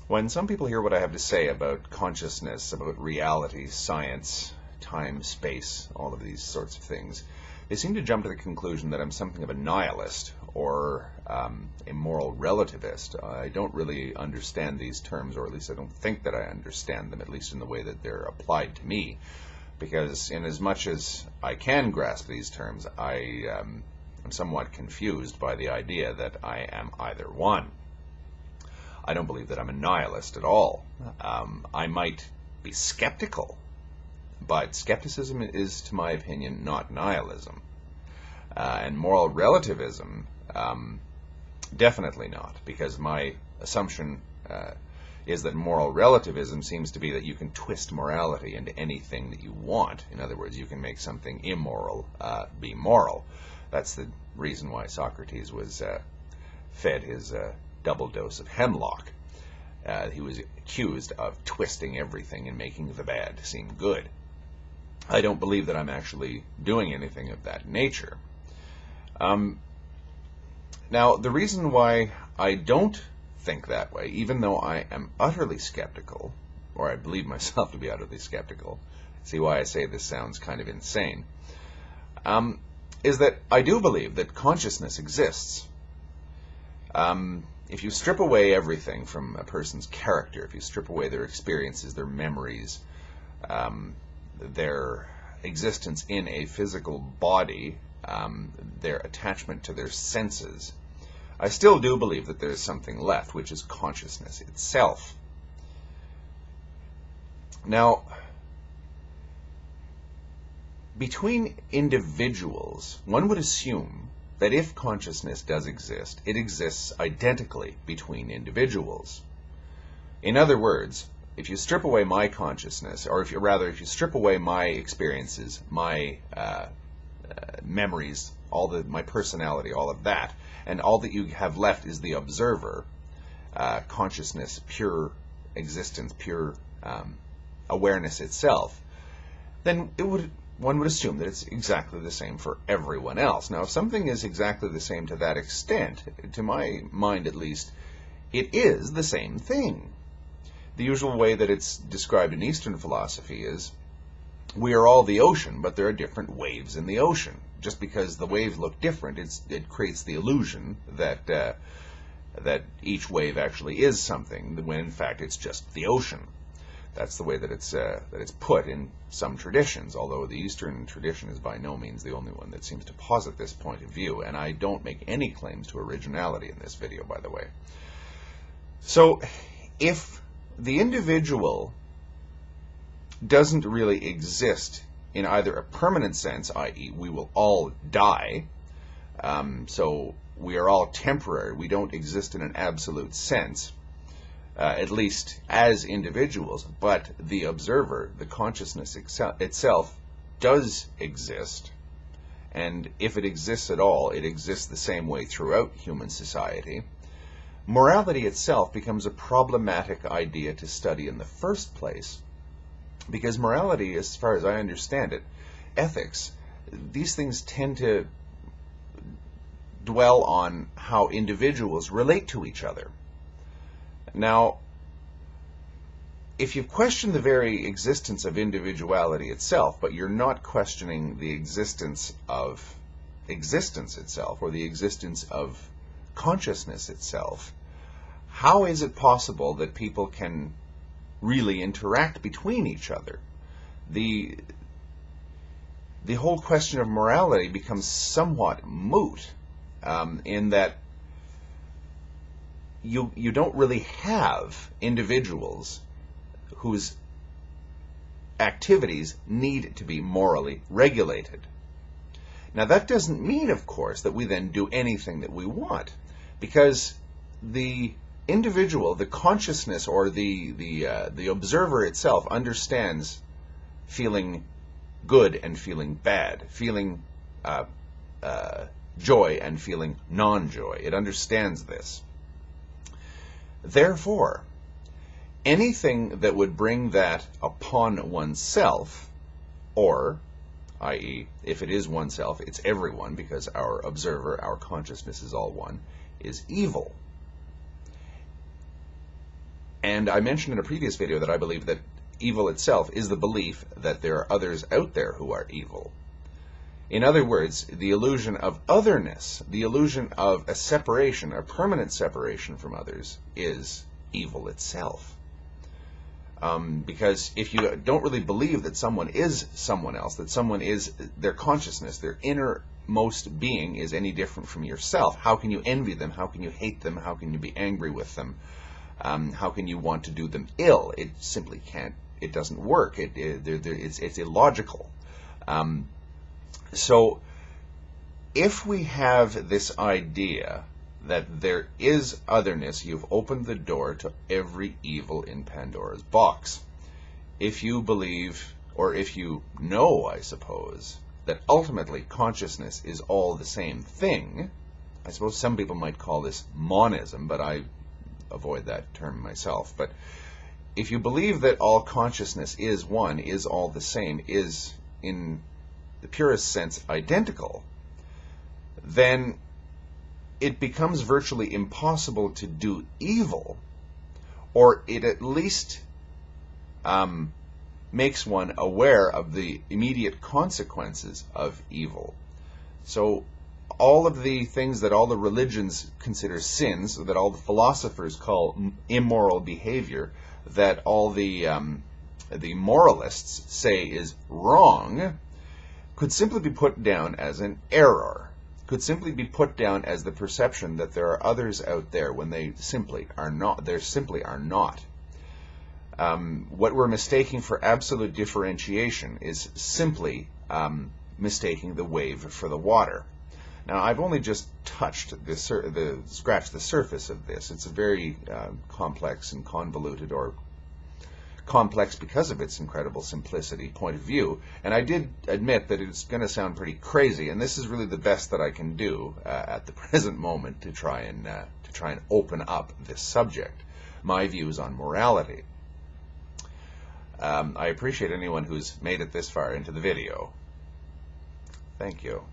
When some people hear what I have to say about consciousness, about reality, science, time, space, all of these sorts of things, they seem to jump to the conclusion that I'm something of a nihilist or a moral relativist. I don't really understand these terms, or at least I don't think that I understand them, at least in the way that they're applied to me, because in as much as I can grasp these terms, I am somewhat confused by the idea that I am either one. I don't believe that I'm a nihilist at all. I might be skeptical, but skepticism is, to my opinion, not nihilism. And moral relativism, definitely not, because my assumption is that moral relativism seems to be that you can twist morality into anything that you want. In other words, you can make something immoral be moral. That's the reason why Socrates was fed his double dose of hemlock. He was accused of twisting everything and making the bad seem good. I don't believe that I'm actually doing anything of that nature. Now, the reason why I don't think that way, even though I am utterly skeptical, or I believe myself to be utterly skeptical, see why I say this sounds kind of insane, is that I do believe that consciousness exists. If you strip away everything from a person's character, if you strip away their experiences, their memories, their existence in a physical body, their attachment to their senses, I still do believe that there is something left, which is consciousness itself. Now, between individuals, one would assume that if consciousness does exist, it exists identically between individuals. In other words, if you strip away my consciousness, or if you strip away my experiences, my memories, my personality, all of that, and all that you have left is the observer, consciousness, pure existence, pure awareness itself, then one would assume that it's exactly the same for everyone else. Now, if something is exactly the same to that extent, to my mind at least, it is the same thing. The usual way that it's described in Eastern philosophy is, we are all the ocean, but there are different waves in the ocean. Just because the waves look different, it creates the illusion that each wave actually is something, when in fact it's just the ocean. That's the way that it's put in some traditions, although the Eastern tradition is by no means the only one that seems to posit this point of view, and I don't make any claims to originality in this video, by the way. So, if the individual doesn't really exist in either a permanent sense, i.e. we will all die, so we are all temporary, we don't exist in an absolute sense, at least as individuals, but the observer, the consciousness itself, does exist, and if it exists at all, it exists the same way throughout human society. Morality itself becomes a problematic idea to study in the first place, because morality, as far as I understand it, ethics, these things tend to dwell on how individuals relate to each other. Now, if you question the very existence of individuality itself, but you're not questioning the existence of existence itself, or the existence of consciousness itself, how is it possible that people can really interact between each other? The whole question of morality becomes somewhat moot, in that you don't really have individuals whose activities need to be morally regulated. Now, that doesn't mean, of course, that we then do anything that we want, because the individual, the consciousness, or the observer itself understands feeling good and feeling bad, feeling joy and feeling non-joy. It understands this. Therefore, anything that would bring that upon oneself, or, i.e., if it is oneself, it's everyone, because our observer, our consciousness is all one, is evil. And I mentioned in a previous video that I believe that evil itself is the belief that there are others out there who are evil. In other words, the illusion of otherness, the illusion of a separation, a permanent separation from others, is evil itself. Because if you don't really believe that someone is someone else, that someone is their consciousness, their innermost being is any different from yourself, how can you envy them? How can you hate them? How can you be angry with them? How can you want to do them ill? It simply can't. It doesn't work. It's illogical. So if we have this idea that there is otherness, you've opened the door to every evil in Pandora's box. If you believe, or if you know, I suppose, that ultimately consciousness is all the same thing, I suppose some people might call this monism, but I avoid that term myself. But if you believe that all consciousness is one, is all the same, is in the purest sense identical, then it becomes virtually impossible to do evil, or it at least makes one aware of the immediate consequences of evil. So all of the things that all the religions consider sins, that all the philosophers call immoral behavior, that all the moralists say is wrong, could simply be put down as an error, could simply be put down as the perception that there are others out there when they simply are not. There simply are not. What we're mistaking for absolute differentiation is simply mistaking the wave for the water. Now, I've only just touched scratched the surface of this. It's a very complex and convoluted, or complex because of its incredible simplicity, point of view. And I did admit that it's going to sound pretty crazy, and this is really the best that I can do at the present moment to try and open up this subject, my views on morality. I appreciate anyone who's made it this far into the video. Thank you.